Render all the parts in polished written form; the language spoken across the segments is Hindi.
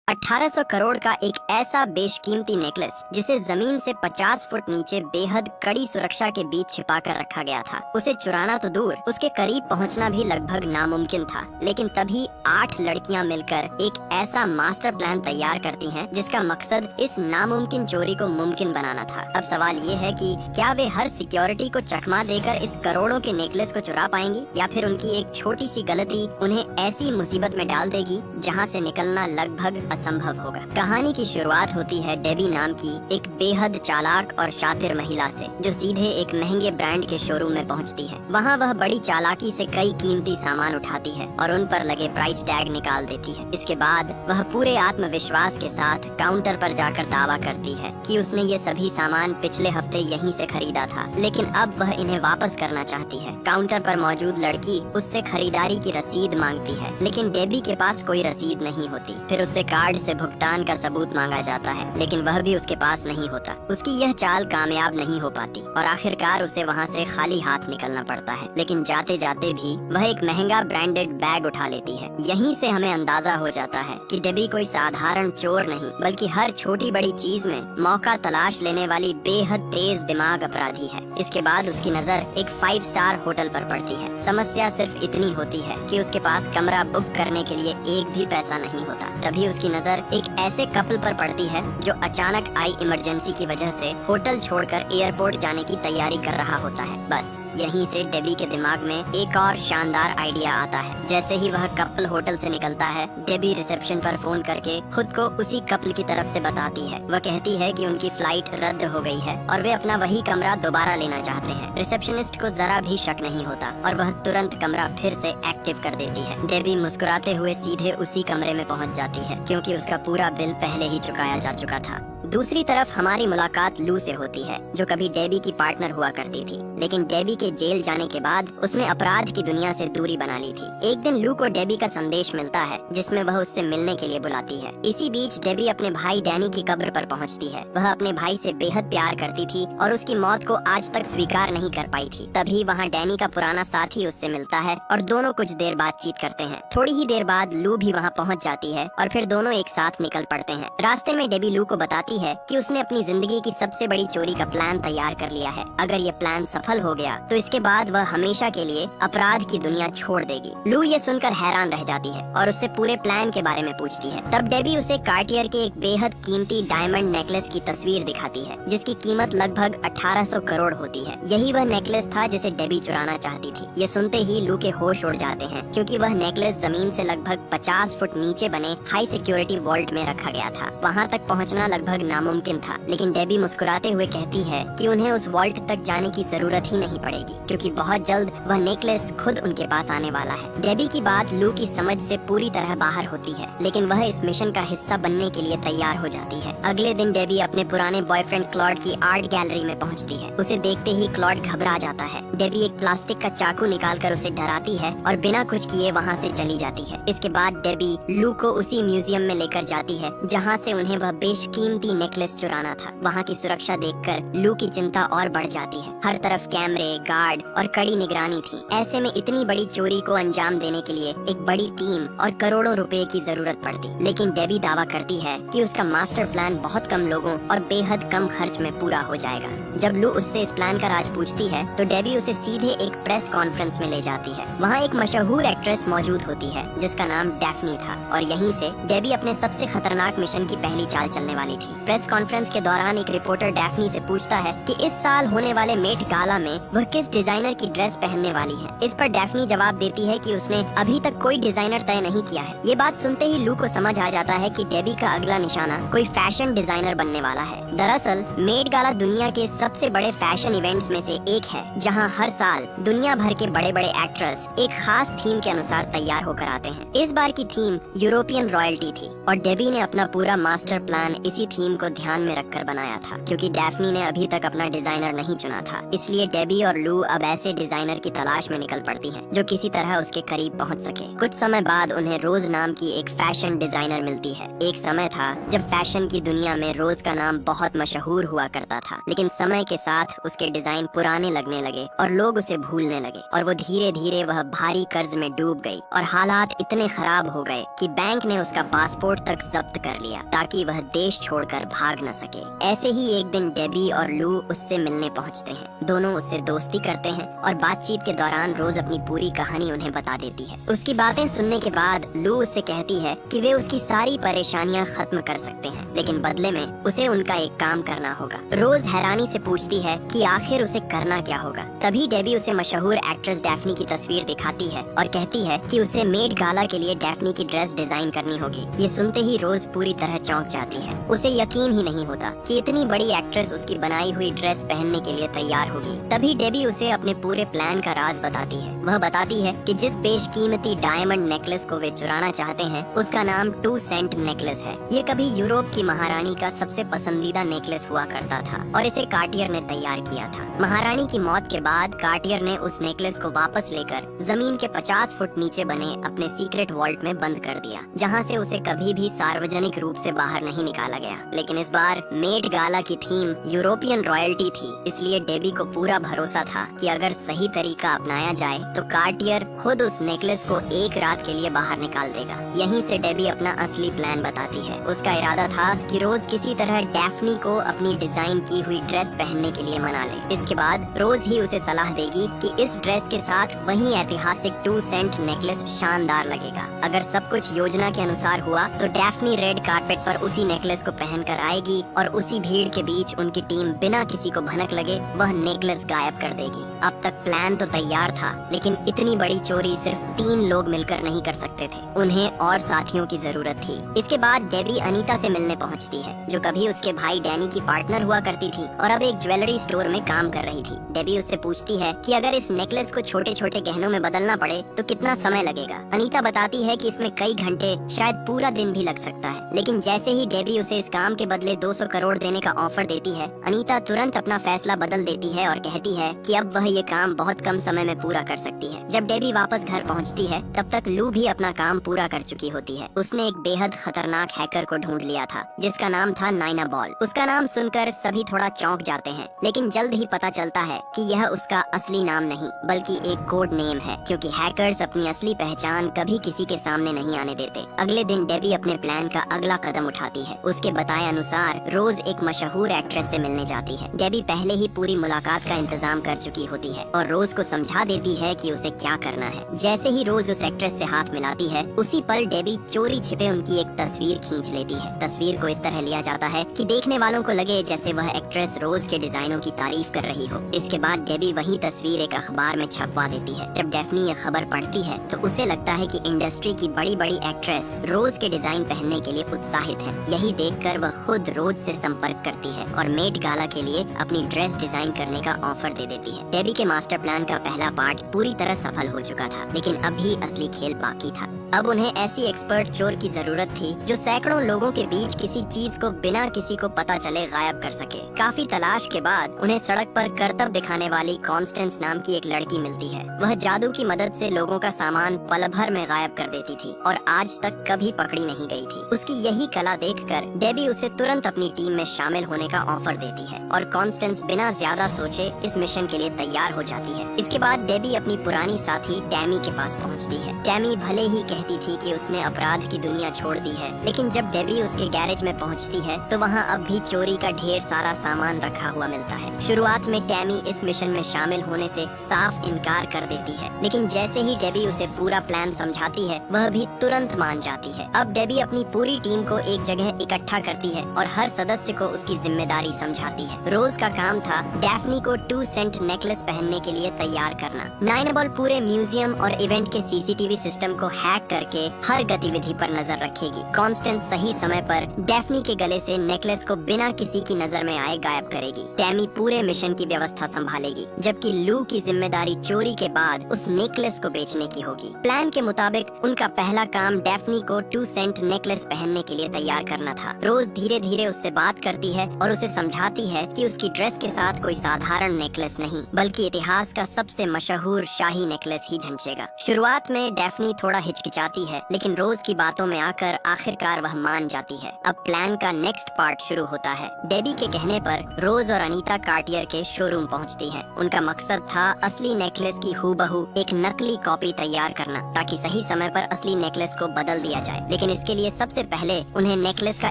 1800 करोड़ का एक ऐसा बेशकीमती नेकलेस जिसे जमीन से 50 फुट नीचे बेहद कड़ी सुरक्षा के बीच छिपा कर रखा गया था, उसे चुराना तो दूर, उसके करीब पहुंचना भी लगभग नामुमकिन था। लेकिन तभी 8 लड़कियां मिलकर एक ऐसा मास्टर प्लान तैयार करती हैं जिसका मकसद इस नामुमकिन चोरी को मुमकिन बनाना था। अब सवाल ये है कि क्या वे हर सिक्योरिटी को चकमा देकर इस करोड़ों के नेकलेस को चुरा पाएंगी, या फिर उनकी एक छोटी सी गलती उन्हें ऐसी मुसीबत में डाल देगी जहाँ से निकलना लगभग असंभव होगा। कहानी की शुरुआत होती है डेबी नाम की एक बेहद चालाक और शातिर महिला से, जो सीधे एक महंगे ब्रांड के शोरूम में पहुंचती है। वहां वह बड़ी चालाकी से कई कीमती सामान उठाती है और उन पर लगे प्राइस टैग निकाल देती है। इसके बाद वह पूरे आत्मविश्वास के साथ काउंटर पर जाकर दावा करती है कि उसने ये सभी सामान पिछले हफ्ते यहीं से खरीदा था, लेकिन अब वह इन्हें वापस करना चाहती है। काउंटर पर मौजूद लड़की उससे खरीदारी की रसीद मांगती है, लेकिन डेबी के पास कोई रसीद नहीं होती। फिर उससे कार्ड से भुगतान का सबूत मांगा जाता है, लेकिन वह भी उसके पास नहीं होता। उसकी यह चाल कामयाब नहीं हो पाती और आखिरकार उसे वहां से खाली हाथ निकलना पड़ता है। लेकिन जाते जाते भी वह एक महंगा ब्रांडेड बैग उठा लेती है। यहीं से हमें अंदाजा हो जाता है कि डेबी कोई साधारण चोर नहीं, बल्कि हर छोटी बड़ी चीज में मौका तलाश लेने वाली बेहद तेज दिमाग अपराधी है। इसके बाद उसकी नजर एक 5 स्टार होटल पर पड़ती है। समस्या सिर्फ इतनी होती है कि उसके पास कमरा बुक करने के लिए एक भी पैसा नहीं होता। तभी उसकी नजर एक ऐसे कपल पर पड़ती है जो अचानक आई इमरजेंसी की वजह से होटल छोड़कर एयरपोर्ट जाने की तैयारी कर रहा होता है। बस यहीं से डेबी के दिमाग में एक और शानदार आइडिया आता है। जैसे ही वह कपल होटल से निकलता है, डेबी रिसेप्शन पर फोन करके खुद को उसी कपल की तरफ से बताती है। वह कहती है कि उनकी फ्लाइट रद्द हो गई है और वे अपना वही कमरा दोबारा लेना चाहते हैं। रिसेप्शनिस्ट को जरा भी शक नहीं होता और वह तुरंत कमरा फिर से एक्टिव कर देती है। डेबी मुस्कुराते हुए सीधे उसी कमरे में पहुंच जाती है, क्योंकि उसका पूरा बिल पहले ही चुकाया जा चुका था। दूसरी तरफ हमारी मुलाकात लू से होती है, जो कभी डेबी की पार्टनर हुआ करती थी, लेकिन डेबी के जेल जाने के बाद उसने अपराध की दुनिया से दूरी बना ली थी। एक दिन लू को डेबी का संदेश मिलता है, जिसमें वह उससे मिलने के लिए बुलाती है। इसी बीच डेबी अपने भाई डैनी की कब्र पर पहुंचती है। वह अपने भाई से बेहद प्यार करती थी और उसकी मौत को आज तक स्वीकार नहीं कर पाई थी। तभी वहाँ डैनी का पुराना साथी उससे मिलता है और दोनों कुछ देर बातचीत करते हैं। थोड़ी ही देर बाद लू भी वहाँ पहुँच जाती है और फिर दोनों एक साथ निकल पड़ते हैं। रास्ते में डेबी लू को बताती है कि उसने अपनी जिंदगी की सबसे बड़ी चोरी का प्लान तैयार कर लिया है। अगर ये प्लान सफल हो गया तो इसके बाद वह हमेशा के लिए अपराध की दुनिया छोड़ देगी। लू ये सुनकर हैरान रह जाती है और उससे पूरे प्लान के बारे में पूछती है। तब डेबी उसे कार्टियर के एक बेहद कीमती डायमंड नेकलेस की तस्वीर दिखाती है, जिसकी कीमत लगभग 1800 करोड़ होती है। यही वह नेकलेस था जिसे डेबी चुराना चाहती थी। ये सुनते ही लू के होश उड़ जाते हैं, क्योंकि वह नेकलेस जमीन से लगभग 50 फुट नीचे बने हाई सिक्योरिटी वॉल्ट में रखा गया था। वहाँ तक पहुँचना लगभग नामुमकिन था, लेकिन डेबी मुस्कुराते हुए कहती है कि उन्हें उस वॉल्ट तक जाने की जरूरत ही नहीं पड़ेगी, क्योंकि बहुत जल्द वह नेकलेस खुद उनके पास आने वाला है। डेबी की बात लू की समझ से पूरी तरह बाहर होती है, लेकिन वह इस मिशन का हिस्सा बनने के लिए तैयार हो जाती है। अगले दिन डेबी अपने पुराने बॉयफ्रेंड क्लॉड की आर्ट गैलरी में पहुंचती है। उसे देखते ही क्लॉड घबरा जाता है। डेबी एक प्लास्टिक का चाकू निकालकर उसे डराती है और बिना कुछ किए वहाँ से चली जाती है। इसके बाद डेबी लू को उसी म्यूजियम में लेकर जाती है जहाँ से उन्हें वह बेशकीमती नेकलेस चुराना था। वहाँ की सुरक्षा देखकर लू की चिंता और बढ़ जाती है। हर तरफ कैमरे, गार्ड और कड़ी निगरानी थी। ऐसे में इतनी बड़ी चोरी को अंजाम देने के लिए एक बड़ी टीम और करोड़ों रुपए की जरूरत पड़ती। लेकिन डेबी दावा करती है कि उसका मास्टर प्लान बहुत कम लोगों और बेहद कम खर्च में पूरा हो जाएगा। जब लू उससे इस प्लान का राज पूछती है तो डेबी उसे सीधे एक प्रेस कॉन्फ्रेंस में ले जाती है। वहाँ एक मशहूर एक्ट्रेस मौजूद होती है जिसका नाम डैफ्नी था, और यहीं से डेबी अपने सबसे खतरनाक मिशन की पहली चाल चलने वाली थी। प्रेस कॉन्फ्रेंस के दौरान एक रिपोर्टर डैफ्नी से पूछता है कि इस साल होने वाले मेट गाला में वह किस डिजाइनर की ड्रेस पहनने वाली है। इस पर डैफ्नी जवाब देती है कि उसने अभी तक कोई डिजाइनर तय नहीं किया है। ये बात सुनते ही लू को समझ आ जाता है कि डेबी का अगला निशाना कोई फैशन डिजाइनर बनने वाला है। दरअसल मेट गाला दुनिया के सबसे बड़े फैशन इवेंट्स में से एक है, जहां हर साल दुनिया भर के बड़े बड़े एक्ट्रेस एक खास थीम के अनुसार तैयार होकर आते हैं। इस बार की थीम यूरोपियन रॉयल्टी थी और डेबी ने अपना पूरा मास्टर प्लान इसी थीम थीम को ध्यान में रखकर बनाया था, क्योंकि डैफ्नी ने अभी तक अपना डिजाइनर नहीं चुना था। इसलिए डेबी और लू अब ऐसे डिजाइनर की तलाश में निकल पड़ती हैं जो किसी तरह उसके करीब पहुंच सके। कुछ समय बाद उन्हें रोज नाम की एक फैशन डिजाइनर मिलती है। एक समय था जब फैशन की दुनिया में रोज का नाम बहुत मशहूर हुआ करता था, लेकिन समय के साथ उसके डिजाइन पुराने लगने लगे और लोग उसे भूलने लगे, और वो धीरे धीरे वह भारी कर्ज में डूब गई और हालात इतने खराब हो गए कि बैंक ने उसका पासपोर्ट तक जब्त कर लिया ताकि वह देश छोड़कर भाग न सके। ऐसे ही एक दिन डेबी और लू उससे मिलने पहुंचते हैं। दोनों उससे दोस्ती करते हैं और बातचीत के दौरान रोज अपनी पूरी कहानी उन्हें बता देती है। उसकी बातें सुनने के बाद लू उससे कहती है कि वे उसकी सारी परेशानियां खत्म कर सकते हैं, लेकिन बदले में उसे उनका एक काम करना होगा। रोज हैरानी से पूछती है कि आखिर उसे करना क्या होगा। तभी डेबी उसे मशहूर एक्ट्रेस डैफ्नी की तस्वीर दिखाती है और कहती है कि उसे मेट गाला के लिए डैफ्नी की ड्रेस डिजाइन करनी होगी। ये सुनते ही रोज पूरी तरह चौंक जाती है। उसे यकीन ही नहीं होता कि इतनी बड़ी एक्ट्रेस उसकी बनाई हुई ड्रेस पहनने के लिए तैयार होगी। तभी डेबी उसे अपने पूरे प्लान का राज बताती है। वह बताती है कि जिस बेशकीमती डायमंड नेकलेस को वे चुराना चाहते हैं उसका नाम 2 सेंट नेकलेस है। ये कभी यूरोप की महारानी का सबसे पसंदीदा नेकलेस हुआ करता था और इसे कार्टियर ने तैयार किया था। महारानी की मौत के बाद कार्टियर ने उस नेकलेस को वापस लेकर जमीन के 50 फुट नीचे बने अपने सीक्रेट वॉल्ट में बंद कर दिया, जहाँ से उसे कभी भी सार्वजनिक रूप से बाहर नहीं निकाला गया। लेकिन इस बार मेट गाला की थीम यूरोपियन रॉयल्टी थी, इसलिए डेबी को पूरा भरोसा था कि अगर सही तरीका अपनाया जाए तो कार्टियर खुद उस नेकलेस को एक रात के लिए बाहर निकाल देगा। यहीं से डेबी अपना असली प्लान बताती है। उसका इरादा था कि रोज किसी तरह डैफ्नी को अपनी डिजाइन की हुई ड्रेस पहनने के लिए मना ले। इसके बाद रोज ही उसे सलाह देगी कि इस ड्रेस के साथ वही ऐतिहासिक 2 सेंट नेकलेस शानदार लगेगा। अगर सब कुछ योजना के अनुसार हुआ तो डैफ्नी रेड कारपेट पर उसी नेकलेस को पहनकर आएगी और उसी भीड़ के बीच उनकी टीम बिना किसी को भनक लगे वह नेकलेस गायब कर देगी। अब तक प्लान तो तैयार था, लेकिन इतनी बड़ी चोरी सिर्फ 3 लोग मिलकर नहीं कर सकते थे। उन्हें और साथियों की जरूरत थी। इसके बाद डेबी अनीता से मिलने पहुंचती है, जो कभी उसके भाई डैनी की पार्टनर हुआ करती थी और अब एक ज्वेलरी स्टोर में काम कर रही थी। डेबी उससे पूछती है कि अगर इस नेकलेस को छोटे छोटे गहनों में बदलना पड़े तो कितना समय लगेगा। अनीता बताती है कि इसमें कई घंटे, शायद पूरा दिन भी लग सकता है। लेकिन जैसे ही डेबी उसे इस काम के बदले 200 करोड़ देने का ऑफर देती है, अनीता तुरंत अपना फैसला बदल देती है और कहती है कि अब वह ये काम बहुत कम समय में पूरा कर सकती है। जब डेबी वापस घर पहुंचती है तब तक लू भी अपना काम पूरा कर चुकी होती है। उसने एक बेहद खतरनाक हैकर को ढूंढ लिया था जिसका नाम था नाइना बॉल। उसका नाम सुनकर सभी थोड़ा चौंक जाते हैं, लेकिन जल्द ही पता चलता है कि यह उसका असली नाम नहीं बल्कि एक कोड नेम है, क्योंकि हैकर्स अपनी असली पहचान कभी किसी के सामने नहीं आने देते। अगले दिन डेबी अपने प्लान का अगला कदम उठाती है। उसके बताए अनुसार रोज एक मशहूर एक्ट्रेस से मिलने जाती है। डेबी पहले ही पूरी मुलाकात का इंतजाम कर चुकी होती है और रोज को समझा देती है कि उसे क्या करना है। जैसे ही रोज उस एक्ट्रेस से हाथ मिलाती है, उसी पल डेबी चोरी छिपे उनकी एक तस्वीर खींच लेती है। तस्वीर को इस तरह लिया जाता है कि देखने वालों को लगे जैसे वह एक्ट्रेस रोज के डिजाइनों की तारीफ कर रही हो। इसके बाद डेबी वही तस्वीर एक अखबार में छपवा देती है। जब डैफ्नी ये खबर पढ़ती है तो उसे लगता है कि इंडस्ट्री की बड़ी बड़ी एक्ट्रेस रोज के डिजाइन पहनने के लिए उत्साहित है। यही देखकर वह खुद रोज से संपर्क करती है और मेट गाला के लिए अपनी ड्रेस डिजाइन करने का ऑफर दे देती है। डेबी के मास्टर प्लान का पहला पार्ट पूरी तरह सफल हो चुका था, लेकिन अभी असली खेल बाकी था। अब उन्हें ऐसी एक्सपर्ट चोर की जरूरत थी जो सैकड़ों लोगों के बीच किसी चीज को बिना किसी को पता चले गायब कर सके। काफी तलाश के बाद उन्हें सड़क पर करतब दिखाने वाली कॉन्स्टेंस नाम की एक लड़की मिलती है। वह जादू की मदद से लोगों का सामान पल भर में गायब कर देती थी और आज तक कभी पकड़ी नहीं गई थी। उसकी यही कला देखकर डेबी उसे तुरंत अपनी टीम में शामिल होने का ऑफर देती है और कॉन्स्टेंस बिना ज्यादा सोचे इस मिशन के लिए तैयार हो जाती है। इसके बाद डेबी अपनी पुरानी साथी टैमी के पास पहुंचती है। टैमी भले ही कहती थी कि उसने अपराध की दुनिया छोड़ दी है, लेकिन जब डेबी उसके गैरेज में पहुंचती है तो वहां अब भी चोरी का ढेर सारा सामान रखा हुआ मिलता है। शुरुआत में टैमी इस मिशन में शामिल होने से साफ इनकार कर देती है, लेकिन जैसे ही डेबी उसे पूरा प्लान समझाती है वह भी तुरंत मान जाती है। अब डेबी अपनी पूरी टीम को एक जगह इकट्ठा करती है और हर सदस्य को उसकी जिम्मेदारी समझाती है। रोज का काम था डैफ्नी को 2 सेंट नेकलेस पहनने के लिए तैयार करना। नाइना बॉल पूरे म्यूजियम और इवेंट के सीसीटीवी सिस्टम को हैक करके हर गतिविधि पर नजर रखेगी। कॉन्स्टेंस सही समय पर डेफनी के गले से नेकलेस को बिना किसी की नजर में आए गायब करेगी। टैमी पूरे मिशन की व्यवस्था संभालेगी, जबकि लू की जिम्मेदारी चोरी के बाद उस नेकलेस को बेचने की होगी। प्लान के मुताबिक उनका पहला काम डेफनी को 2 सेंट नेकलेस पहनने के लिए तैयार करना था। रोज धीरे धीरे उससे बात करती है और उसे समझाती है कि उसकी ड्रेस के साथ कोई साधारण नेकलेस नहीं, बल्कि इतिहास का सबसे मशहूर शाही नेकलेस ही झंसेगा। शुरुआत में डेफनी थोड़ा हिचकिचाती है, लेकिन रोज की बातों में आकर आखिरकार वह मान जाती है। अब प्लान का नेक्स्ट पार्ट शुरू होता है। डेबी के कहने पर रोज और अनीता कार्टियर के शोरूम पहुंचती हैं। उनका मकसद था असली नेकलेस की हूबहू एक नकली कॉपी तैयार करना, ताकि सही समय पर असली नेकलेस को बदल दिया जाए। लेकिन इसके लिए सबसे पहले उन्हें नेकलेस का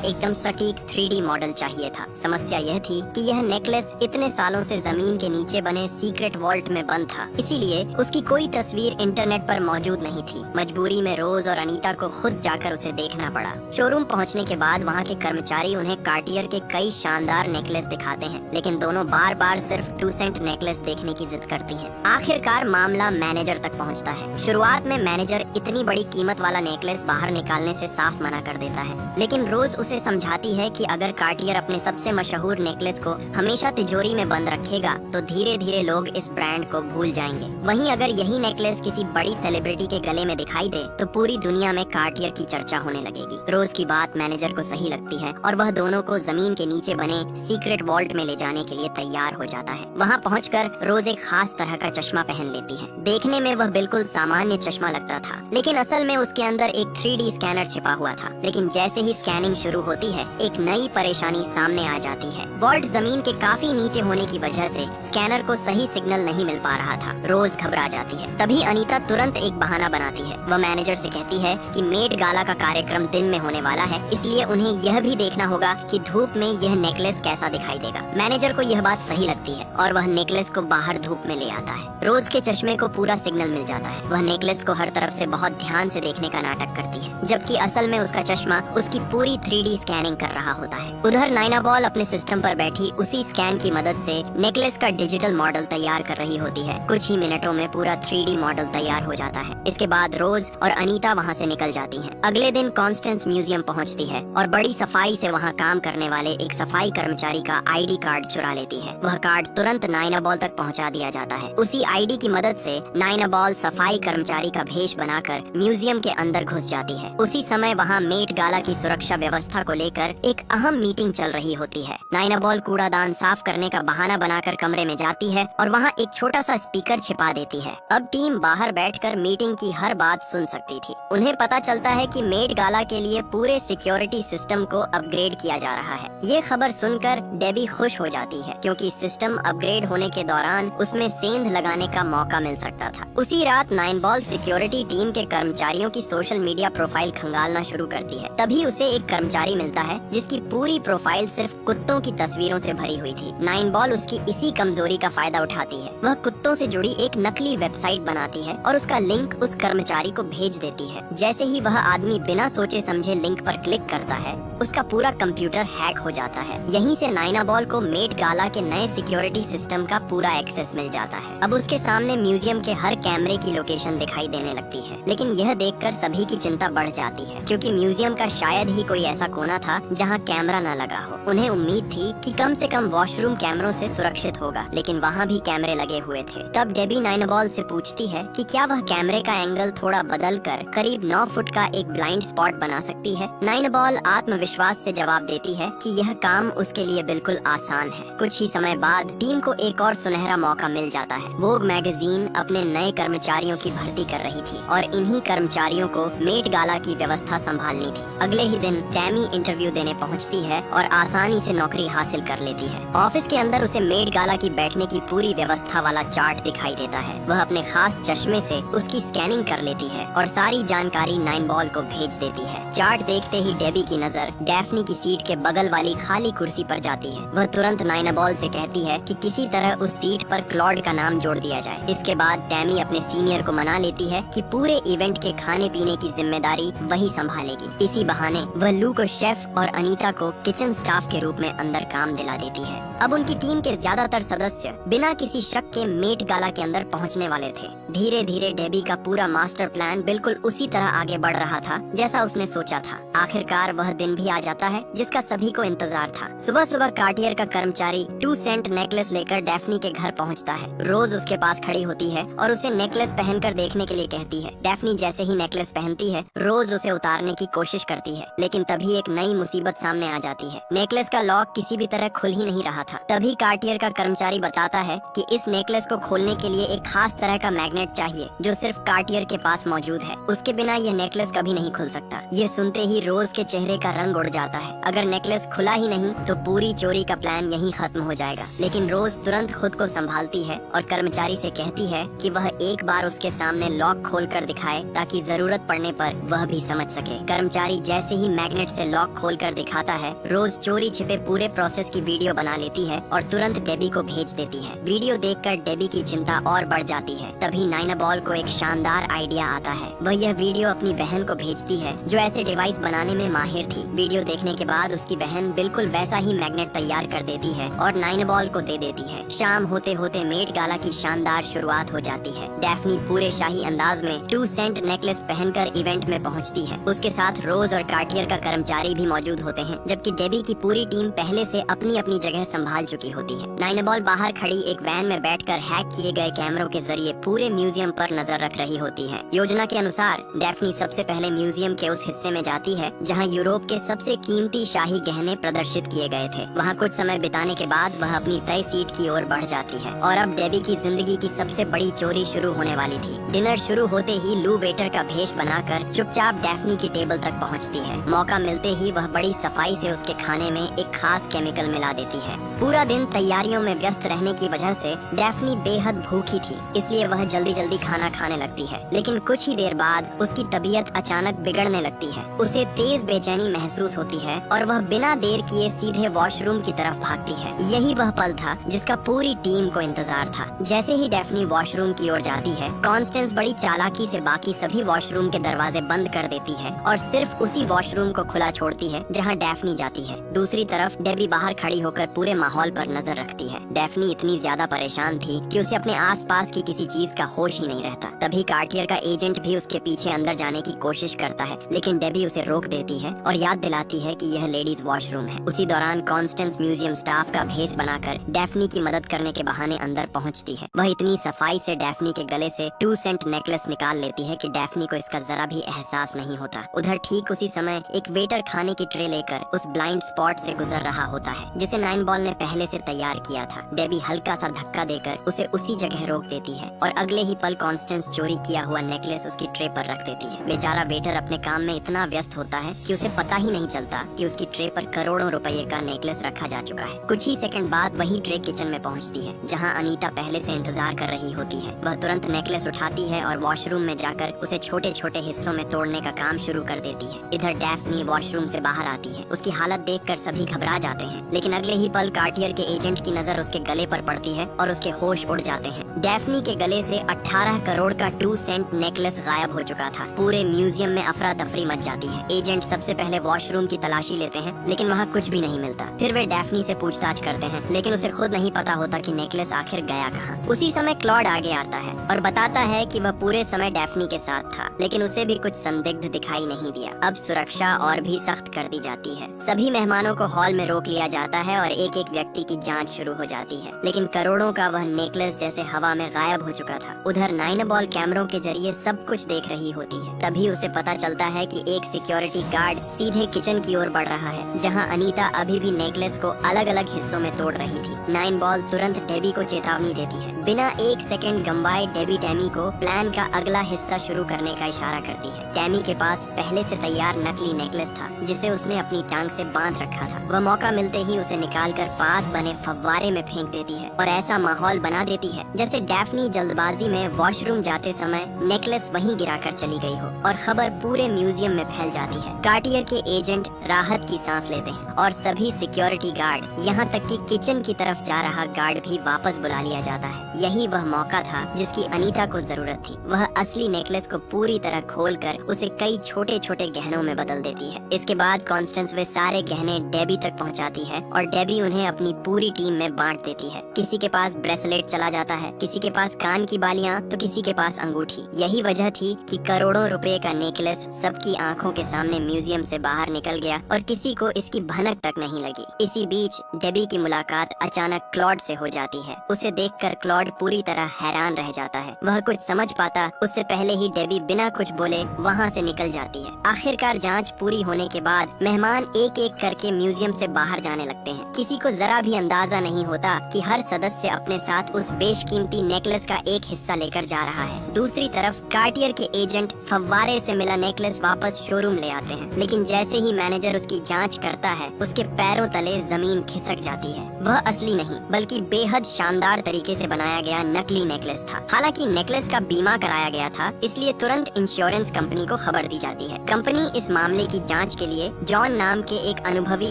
एकदम सटीक 3D मॉडल चाहिए था। समस्या यह थी कि यह नेकलेस इतने सालों से जमीन के नीचे बने सीक्रेट वॉल्ट में बंद था, इसीलिए उसकी कोई तस्वीर इंटरनेट पर मौजूद नहीं थी। मजबूरी में रोज और अनीता को खुद जाकर उसे देखना पड़ा। शोरूम पहुंचने के बाद वहां के कर्मचारी उन्हें कार्टियर के कई शानदार नेकलेस दिखाते हैं, लेकिन दोनों बार बार सिर्फ 2 सेंट नेकलेस देखने की जिद करती हैं। आखिरकार मामला मैनेजर तक पहुंचता है। शुरुआत में मैनेजर इतनी बड़ी कीमत वाला नेकलेस बाहर निकालने से साफ मना कर देता है, लेकिन रोज उसे समझाती है कि अगर कार्टियर अपने सबसे मशहूर नेकलेस को हमेशा तिजोरी में बंद रखेगा तो धीरे धीरे लोग इस ब्रांड को भूल जाएंगे। वहीं अगर यही नेकलेस किसी बड़ी सेलिब्रिटी के गले में दिखाई दे तो पूरी दुनिया में कार्टियर की चर्चा होने लगेगी। रोज की बात मैनेजर को सही लगती है और वह दोनों को जमीन के नीचे बने सीक्रेट वॉल्ट में ले जाने के लिए तैयार हो जाता है। वहाँ पहुंचकर रोज एक खास तरह का चश्मा पहन लेती है। देखने में वह बिल्कुल सामान्य चश्मा लगता था, लेकिन असल में उसके अंदर एक 3D स्कैनर छिपा हुआ था। लेकिन जैसे ही स्कैनिंग शुरू होती है, एक नई परेशानी सामने आ जाती है। वॉल्ट जमीन के काफी नीचे होने की वजह से स्कैनर को सही सिग्नल नहीं मिल पा रहा था। रोज घबरा जाती है। तभी अनीता तुरंत एक बहाना बनाती है। वह मैनेजर से कहती है कि मेट गाला का कार्यक्रम दिन में होने वाला है, इसलिए उन्हें यह भी देखना होगा कि धूप में यह नेकलेस कैसा दिखाई देगा। मैनेजर को यह बात सही लगती है और वह नेकलेस को बाहर धूप में ले आता है। रोज के चश्मे को पूरा सिग्नल मिल जाता है। वह नेकलेस को हर तरफ से बहुत ध्यान से देखने का नाटक करती है, जबकि असल में उसका चश्मा उसकी पूरी 3D स्कैनिंग कर रहा होता है। उधर नाइना बॉल अपने सिस्टम पर बैठी उसी स्कैन की मदद से नेकलेस का डिजिटल मॉडल तैयार कर रही होती है। कुछ ही मिनटों में पूरा 3D मॉडल तैयार हो जाता है। इसके बाद रोज और अनीता वहाँ से निकल जाती हैं। अगले दिन कॉन्स्टेंस म्यूजियम पहुँचती है और बड़ी सफाई से वहाँ काम करने वाले एक सफाई कर्मचारी का ID कार्ड चुरा लेती है। वह कार्ड तुरंत नाइना बॉल तक पहुँचा दिया जाता है। उसी ID की मदद से नाइना बॉल सफाई कर्मचारी का भेष बनाकर म्यूजियम के अंदर घुस जाती है। उसी समय वहाँ मेट गाला की सुरक्षा व्यवस्था को लेकर एक अहम मीटिंग चल रही होती है। नाइना बॉल कूड़ादान साफ करने का बहाना बनाकर कमरे में जाती है और वहाँ एक छोटा सा स्पीकर छिपा देती है। अब टीम बाहर बैठकर मीटिंग की हर बात सुन सकती थी। उन्हें पता चलता है कि मेट गाला के लिए पूरे सिक्योरिटी सिस्टम को अपग्रेड किया जा रहा है। ये खबर सुनकर डेबी खुश हो जाती है, क्योंकि सिस्टम अपग्रेड होने के दौरान उसमें सेंध लगाने का मौका मिल सकता था। उसी रात नाइन बॉल सिक्योरिटी टीम के कर्मचारियों की सोशल मीडिया प्रोफाइल खंगालना शुरू करती है। तभी उसे एक कर्मचारी मिलता है जिसकी पूरी प्रोफाइल सिर्फ कुत्तों की तस्वीरों से भरी हुई थी। नाइन बॉल उसकी इसी कमजोरी का फायदा उठाती है। वह कुत्तों से जुड़ी एक नकली वेबसाइट बनाती है और उसका लिंक उस कर्मचारी को भेज देती है। जैसे ही वह आदमी बिना सोचे समझे लिंक पर क्लिक करता है, उसका पूरा कंप्यूटर हैक हो जाता है। यहीं से नाइना बॉल को मेट गाला के नए सिक्योरिटी सिस्टम का पूरा एक्सेस मिल जाता है। अब उसके सामने म्यूजियम के हर कैमरे की लोकेशन दिखाई देने लगती है। लेकिन यह देखकर सभी की चिंता बढ़ जाती है, क्योंकि म्यूजियम का शायद ही कोई ऐसा कोना था जहां कैमरा न लगा हो। उन्हें उम्मीद थी कि कम से कम वॉशरूम कैमरों से सुरक्षित होगा, लेकिन वहां भी कैमरे लगे हुए थे। तब डेबी नाइना बॉल से पूछती है कि क्या वह कैमरे का एंगल थोड़ा बदल कर करीब 9 फुट का एक ब्लाइंड स्पॉट बना सकती है। नाइना बॉल आत्मविश्वास से जवाब देती है कि यह काम उसके लिए बिल्कुल आसान है। कुछ ही समय बाद टीम को एक और सुनहरा मौका मिल जाता है। वोग मैगजीन अपने नए कर्मचारियों की भर्ती कर रही थी और इन्हीं कर्मचारियों को मेट गाला की व्यवस्था संभालनी थी। अगले ही दिन टैमी इंटरव्यू देने पहुंचती है और आसानी से नौकरी हासिल कर लेती है। ऑफिस के अंदर उसे मेट गाला की बैठने की पूरी व्यवस्था वाला चार्ट दिखाई देता है। वह अपने खास चश्मे से उसकी स्कैनिंग कर लेती है और सारी जानकारी नाइन बॉल को भेज देती है। चार्ट देखते ही डेबी की नजर डैफ्नी की सीट के बगल वाली खाली कुर्सी पर जाती है। वह तुरंत नाइना बॉल से कहती है कि किसी तरह उस सीट पर क्लॉड का नाम जोड़ दिया जाए। इसके बाद टैमी अपने सीनियर को मना लेती है कि पूरे इवेंट के खाने पीने की जिम्मेदारी वही संभालेगी। इसी बहाने वह लू को शेफ और अनीता को किचन स्टाफ के रूप में अंदर काम दिला देती है। अब उनकी टीम के ज्यादातर सदस्य बिना किसी शक के मेट गाला के अंदर पहुंचने वाले थे। धीरे धीरे डेबी का पूरा मास्टर प्लान बिल्कुल उसी तरह आगे बढ़ रहा था जैसा उसने सोचा था। आखिरकार वह दिन भी आ जाता है जिसका सभी को इंतजार था। सुबह सुबह कार्टियर का कर्मचारी 2 सेंट नेकलेस लेकर डैफ्नी के घर पहुंचता है। रोज उसके पास खड़ी होती है और उसे नेकलेस पहनकर देखने के लिए कहती है। डैफ्नी जैसे ही नेकलेस पहनती है, रोज उसे उतारने की कोशिश करती है, लेकिन तभी एक नई मुसीबत सामने आ जाती है। नेकलेस का लॉक किसी भी तरह खुल ही नहीं रहा था। तभी कार्टियर का कर्मचारी बताता है कि इस नेकलेस को खोलने के लिए एक खास तरह का मैग्नेट चाहिए जो सिर्फ कार्टियर के पास मौजूद है। उसके बिना यह नेकलेस कभी नहीं खुल सकता। ये सुनते ही रोज के चेहरे का रंग उड़ जाता है। अगर नेकलेस खुला ही नहीं तो पूरी चोरी का प्लान यहीं खत्म हो जाएगा। लेकिन रोज तुरंत खुद को संभालती है और कर्मचारी से कहती है कि वह एक बार उसके सामने लॉक खोल कर दिखाए ताकि जरूरत पड़ने पर वह भी समझ सके। कर्मचारी जैसे ही मैग्नेट से लॉक खोल कर दिखाता है, रोज चोरी छिपे पूरे प्रोसेस की वीडियो बना लेती है और तुरंत डेबी को भेज देती है। वीडियो देखकर डेबी की चिंता और बढ़ जाती है। तभी नाइनाबॉल को एक शानदार आइडिया आता है। वह यह वीडियो अपनी बहन को भेजती है जो ऐसे डिवाइस बनाने में माहिर थी। वीडियो देखने के बाद उसकी बहन बिल्कुल वैसा ही मैग्नेट तैयार कर देती है और नाइनाबॉल को दे देती है। शाम होते होते मेट गाला की शानदार शुरुआत हो जाती है। डैफ्नी पूरे शाही अंदाज में 2 सेंट नेकलेस पहनकर इवेंट में पहुंचती है। उसके साथ रोज और कार्टियर का कर्मचारी भी मौजूद होते हैं, जबकि डेबी की पूरी टीम पहले से अपनी अपनी जगह संभाल चुकी होती है। नाइनाबॉल बाहर खड़ी एक वैन में बैठकर हैक किए गए कैमरों के जरिए पूरे म्यूजियम पर नजर रख रही होती है। योजना के अनुसार डैफ्नी सबसे पहले म्यूजियम के उस हिस्से में जाती है जहां यूरोप के सबसे कीमती शाही गहने प्रदर्शित किए गए थे। वहां कुछ समय बिताने के बाद वह अपनी तय सीट की ओर बढ़ जाती है और अब डेबी की जिंदगी की सबसे बड़ी चोरी शुरू होने वाली थी। डिनर शुरू होते ही लू वेटर का भेष बनाकर चुपचाप डैफ्नी की टेबल तक पहुंचती है। मौका मिलते ही वह बड़ी सफाई से उसके खाने में एक खास केमिकल मिला देती है। पूरा दिन तैयारियों में व्यस्त रहने की वजह से डैफ्नी बेहद भूखी थी, इसलिए वह जल्दी जल्दी खाना खाने लगती है। लेकिन कुछ ही देर बाद उसकी तबीयत अचानक बिगड़ने लगती है। उसे तेज बेचैनी महसूस होती है और वह बिना देर किए सीधे वॉशरूम की तरफ भागती है। यही वह पल था जिसका पूरी टीम को इंतजार था। जैसे ही डैफ्नी वॉशरूम की ओर जाती है, कॉन्स्टेंस बड़ी चालाकी से बाकी सभी वॉशरूम के दरवाजे बंद कर देती है और सिर्फ उसी वॉशरूम को खुला छोड़ती है जहां डैफ्नी जाती है। दूसरी तरफ डेबी बाहर खड़ी होकर पूरे माहौल पर नजर रखती है। डैफ्नी इतनी ज्यादा परेशान थी कि उसे अपने आसपास की किसी चीज का होश ही नहीं रहता। तभी कार्टियर का एजेंट भी उसके पीछे अंदर जाने की कोशिश करता है, लेकिन डेबी उसे रोक देती है और याद दिलाती है कि यह लेडीज वॉशरूम है। उसी दौरान कॉन्स्टेंस म्यूजियम स्टाफ का भेष बनाकर डैफ्नी की मदद करने के बहाने अंदर पहुंचती है। वह इतनी सफाई से डैफ्नी के गले से 2 सेंट नेकलेस निकाल लेती है कि डैफ्नी को इसका जरा भी एहसास नहीं होता। उधर ठीक उसी समय एक वेटर खाने की ट्रे लेकर उस ब्लाइंड स्पॉट से गुजर रहा होता है जिसे नाइनबॉल ने पहले से तैयार किया था। डेबी हल्का सा धक्का देकर उसे उसी जगह रोक देती है और अगले ही पल कॉन्स्टेंस चोरी किया हुआ नेकलेस उसकी ट्रे पर रख देती है। बेचारा वेटर अपने काम में इतना व्यस्त होता है कि उसे पता ही नहीं चलता कि उसकी ट्रे पर करोड़ों रुपए का नेकलेस रखा जा चुका है। कुछ ही सेकंड बाद वही ट्रे किचन में पहुंचती है जहां अनीता पहले से इंतजार कर रही होती है। वह तुरंत नेकलेस उठाती है और वॉशरूम में जाकर उसे छोटे छोटे हिस्सों में तोड़ने का काम शुरू कर देती है। इधर डैफ्नी वॉशरूम से बाहर आती है। उसकी हालत देखकर सभी घबरा जाते हैं, लेकिन अगले ही पल कार्टियर के एजेंट की नजर उसके गले पर पड़ती है और उसके होश उड़ जाते हैं। डैफ्नी के गले से 18 करोड़ का 2 सेंट नेकलेस गायब हो चुका था। पूरे म्यूजियम में अफरा तफरी मच जाती है। एजेंट सबसे पहले वॉशरूम की तलाशी लेते हैं, लेकिन वहाँ कुछ भी नहीं मिलता। फिर वे डैफ्नी से पूछताछ करते हैं, लेकिन उसे खुद नहीं पता होता कि नेकलेस आखिर गया कहाँ। उसी समय क्लॉड आगे आता है और बताता है कि वह पूरे समय डैफ्नी के साथ था, लेकिन उसे भी कुछ संदिग्ध दिखाई नहीं दिया। अब सुरक्षा और भी सख्त कर दी जाती है। सभी मेहमानों को हॉल में रोक लिया जाता है और एक एक व्यक्ति की जांच शुरू हो जाती है, लेकिन करोड़ों का वह नेकलेस जैसे हवा में गायब हो चुका था। उधर नाइनाबॉल कैमरों के जरिए सब कुछ देख रही होती है। तभी उसे पता चलता है कि एक सिक्योरिटी गार्ड सीधे किचन की ओर बढ़ रहा है, जहां अनीता अभी भी नेकलेस को अलग अलग हिस्सों में तोड़ रही थी। नाइनबॉल तुरंत डेबी को चेतावनी देती है। बिना एक सेकंड गंवाए डेबी टैमी को प्लान का अगला हिस्सा शुरू करने का इशारा करती है। टैमी के पास पहले से तैयार नकली नेकलेस था जिसे उसने अपनी टांग से बांध रखा था। वह मौका मिलते ही उसे निकालकर पास बने फव्वारे में फेंक देती है और ऐसा माहौल बना देती है जैसे जैसे डैफ्नी जल्दबाजी में वॉशरूम जाते समय नेकलेस वहीं गिराकर चली गई हो और खबर पूरे म्यूजियम में फैल जाती है। कार्टियर के एजेंट राहत की सांस लेते हैं और सभी सिक्योरिटी गार्ड, यहाँ तक कि किचन की तरफ जा रहा गार्ड भी वापस बुला लिया जाता है। यही वह मौका था जिसकी अनीता को जरूरत थी। वह असली नेकलेस को पूरी तरह खोलकर उसे कई छोटे छोटे गहनों में बदल देती है। इसके बाद कॉन्स्टेंस वे सारे गहने डेबी तक पहुंचाती है और डेबी उन्हें अपनी पूरी टीम में बांट देती है। किसी के पास ब्रेसलेट चला जाता है, किसी के पास कान की बालियां, तो किसी के पास अंगूठी। यही वजह थी कि करोड़ों रुपए का नेकलेस सबकी आंखों के सामने म्यूजियम से बाहर निकल गया और किसी को इसकी भनक तक नहीं लगी। इसी बीच डेबी की मुलाकात अचानक क्लॉड से हो जाती है। उसे देखकर क्लॉड पूरी तरह हैरान रह जाता है। वह कुछ समझ पाता उससे पहले ही डेबी बिना कुछ बोले वहाँ से निकल जाती है। आखिरकार जांच पूरी होने के बाद मेहमान एक एक करके म्यूजियम से बाहर जाने लगते हैं। किसी को जरा भी अंदाजा नहीं होता कि हर सदस्य अपने साथ उस बेशकीमती नेकलेस का एक हिस्सा लेकर जा रहा है। दूसरी तरफ कार्टियर के एजेंट फव्वारे से मिला नेकलेस वापस शोरूम ले आते हैं, लेकिन जैसे ही मैनेजर उसकी जांच करता है उसके पैरों तले जमीन खिसक जाती है। वह असली नहीं बल्कि बेहद शानदार तरीके से बनाया गया नकली नेकलेस था। हालांकि नेकलेस का बीमा कराया गया था, इसलिए तुरंत इंश्योरेंस कंपनी को खबर दी जाती है। कंपनी इस मामले की जांच के लिए जॉन नाम के एक अनुभवी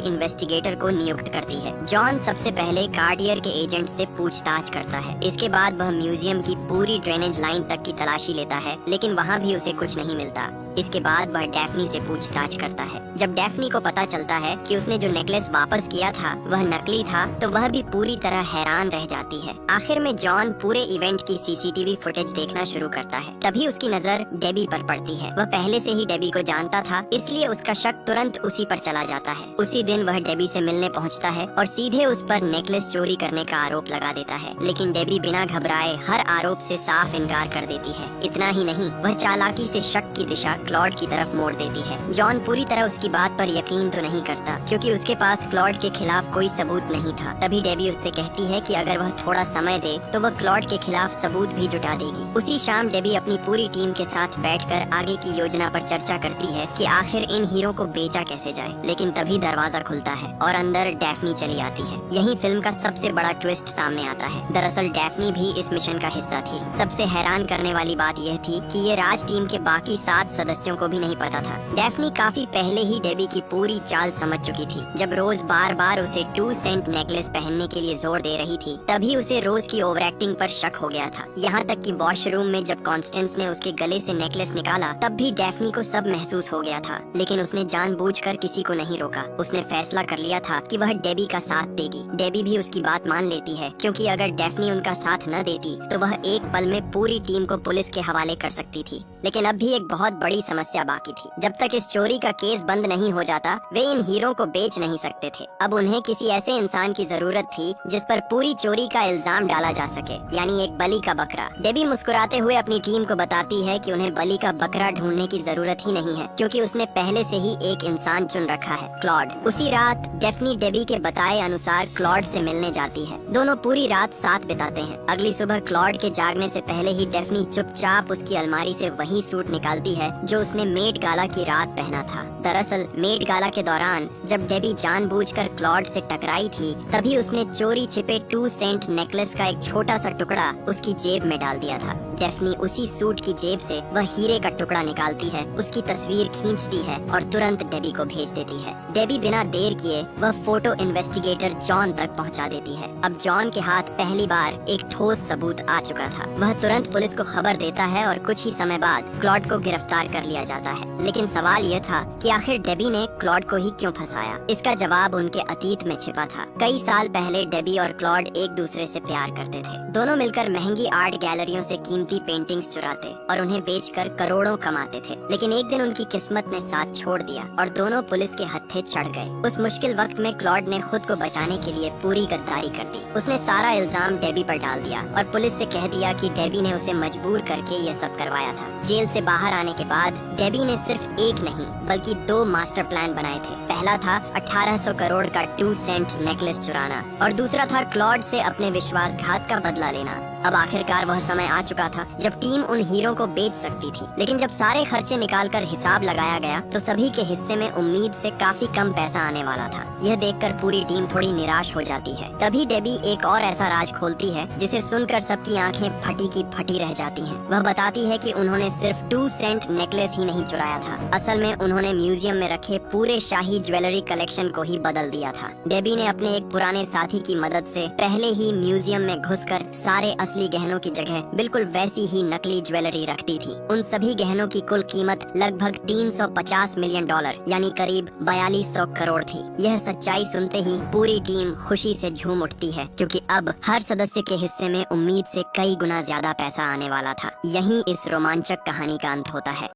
इन्वेस्टिगेटर को नियुक्त करती है। जॉन सबसे पहले कार्टियर के एजेंट से पूछताछ करता है। इसके बाद वह म्यूजियम की पूरी ड्रेनेज लाइन तक की तलाशी लेता है, लेकिन वहाँ भी उसे कुछ नहीं मिलता। इसके बाद वह डैफ्नी से पूछताछ करता है। जब डैफ्नी को पता चलता है कि उसने जो नेकलेस वापस किया था वह नकली था, तो वह भी पूरी तरह हैरान रह जाती है। आखिर में जॉन पूरे इवेंट की सीसीटीवी फुटेज देखना शुरू करता है। तभी उसकी नजर डेबी पर पड़ती है। वह पहले से ही डेबी को जानता था, इसलिए उसका शक तुरंत उसी पर चला जाता है। उसी दिन वह डेबी से मिलने पहुंचता है और सीधे उस पर नेकलेस चोरी करने का आरोप लगा देता है, लेकिन डेबी बिना घबराए हर आरोप से साफ इनकार कर देती है। इतना ही नहीं, वह चालाकी से शक की दिशा क्लॉड की तरफ मोड़ देती है। जॉन पूरी तरह उसकी बात पर यकीन तो नहीं करता, क्योंकि उसके पास क्लॉड के खिलाफ कोई सबूत नहीं था। तभी डेबी उससे कहती है कि अगर वह थोड़ा समय दे तो वह क्लॉड के खिलाफ सबूत भी जुटा देगी। उसी शाम डेबी अपनी पूरी टीम के साथ बैठकर आगे की योजना पर चर्चा करती है कि आखिर इन हीरो को बेचा कैसे जाए। लेकिन तभी दरवाजा खुलता है और अंदर डैफ्नी चली आती है। यही फिल्म का सबसे बड़ा ट्विस्ट सामने आता है। दरअसल डैफ्नी भी इस मिशन का हिस्सा थी। सबसे हैरान करने वाली बात यह थी कि ये राज टीम के बाकी 7 सदस्यों को भी नहीं पता था। डैफ्नी काफी पहले ही डेबी की पूरी चाल समझ चुकी थी। जब रोज बार बार उसे 2 सेंट नेकलेस पहनने के लिए जोर दे रही थी, तभी उसे रोज की ओवर एक्टिंग पर शक हो गया था। यहाँ तक कि वॉशरूम में जब कॉन्स्टेंस ने उसके गले से नेकलेस निकाला, तब भी डैफ्नी को सब महसूस हो गया था, लेकिन उसने जानबूझकर किसी को नहीं रोका। उसने फैसला कर लिया था कि वह डेबी का साथ देगी। डेबी भी उसकी बात मान लेती है, क्योंकि अगर डैफ्नी उनका साथ न देती तो वह एक पल में पूरी टीम को पुलिस के हवाले कर सकती थी। लेकिन अब भी एक बहुत बड़ी समस्या बाकी थी। जब तक इस चोरी का केस बंद नहीं हो जाता, वे इन हीरो को बेच नहीं सकते थे। अब उन्हें किसी ऐसे इंसान की जरूरत थी जिस पर पूरी चोरी का इल्जाम डाला जा सके, यानी एक बलि का बकरा। डेबी मुस्कुराते हुए अपनी टीम को बताती है कि उन्हें बलि का बकरा ढूंढने की जरूरत ही नहीं है, क्योंकि उसने पहले से ही एक इंसान चुन रखा है, क्लॉड। उसी रात डैफ्नी डेबी के बताए अनुसार क्लॉड से मिलने जाती है। दोनों पूरी रात साथ बिताते हैं। अगली सुबह क्लॉड के जागने से पहले ही डैफ्नी चुपचाप उसकी अलमारी से वही सूट निकालती है जो उसने मेट गाला की रात पहना था। दरअसल मेट गाला के दौरान जब डेबी जानबूझकर क्लॉड से टकराई थी, तभी उसने चोरी छिपे 2 सेंट नेकलेस का एक छोटा सा टुकड़ा उसकी जेब में डाल दिया था। डैफ्नी उसी सूट की जेब से वह हीरे का टुकड़ा निकालती है, उसकी तस्वीर खींचती है और तुरंत डेबी को भेज देती है। डेबी बिना देर किए वह फोटो इन्वेस्टिगेटर जॉन तक पहुंचा देती है। अब जॉन के हाथ पहली बार एक ठोस सबूत आ चुका था। वह तुरंत पुलिस को खबर देता है और कुछ ही समय बाद क्लॉड को गिरफ्तार कर लिया जाता है। लेकिन सवाल यह था कि आखिर डेबी ने क्लॉड को ही क्यों फंसाया। इसका जवाब उनके अतीत में छिपा था। कई साल पहले डेबी और क्लॉड एक दूसरे से प्यार करते थे। दोनों मिलकर महंगी आर्ट गैलरियों से कीमती पेंटिंग्स चुराते और उन्हें बेचकर करोड़ों कमाते थे। लेकिन एक दिन उनकी किस्मत ने साथ छोड़ दिया और दोनों पुलिस के हत्थे चढ़ गए। उस मुश्किल वक्त में क्लॉड ने खुद को बचाने के लिए पूरी गद्दारी कर दी। उसने सारा इल्जाम डेबी पर डाल दिया और पुलिस से कह दिया कि डेबी ने उसे मजबूर करके ये सब करवाया था। जेल से बाहर आने के बाद डेबी ने सिर्फ एक नहीं बल्कि 2 मास्टर प्लान बनाए थे। पहला था 1800 करोड़ का 2 सेंट नेकलेस चुराना और दूसरा था क्लॉड से अपने विश्वासघात का बदला लेना। अब आखिरकार वह समय आ चुका था जब टीम उन हीरो को बेच सकती थी, लेकिन जब सारे खर्चे निकालकर हिसाब लगाया गया तो सभी के हिस्से में उम्मीद से काफी कम पैसा आने वाला था। यह देखकर पूरी टीम थोड़ी निराश हो जाती है। तभी डेबी एक और ऐसा राज खोलती है जिसे सुनकर सबकी आंखें फटी की फटी रह जाती हैं। वह बताती है कि उन्होंने सिर्फ 2 सेंट नेकलेस ही नहीं चुराया था, असल में उन्होंने म्यूजियम में रखे पूरे शाही ज्वेलरी कलेक्शन को ही बदल दिया था। डेबी ने अपने एक पुराने साथी की मदद से पहले ही म्यूजियम में घुसकर सारे असली गहनों की जगह बिल्कुल वैसी ही नकली ज्वेलरी रख दी थी। उन सभी गहनों की कुल कीमत लगभग $350 मिलियन यानी करीब 4200 करोड़ थी। यह सच्चाई सुनते ही पूरी टीम खुशी से झूम उठती है, क्योंकि अब हर सदस्य के हिस्से में उम्मीद से कई गुना ज्यादा पैसा आने वाला था। यहीं इस रोमांचक कहानी का अंत होता है।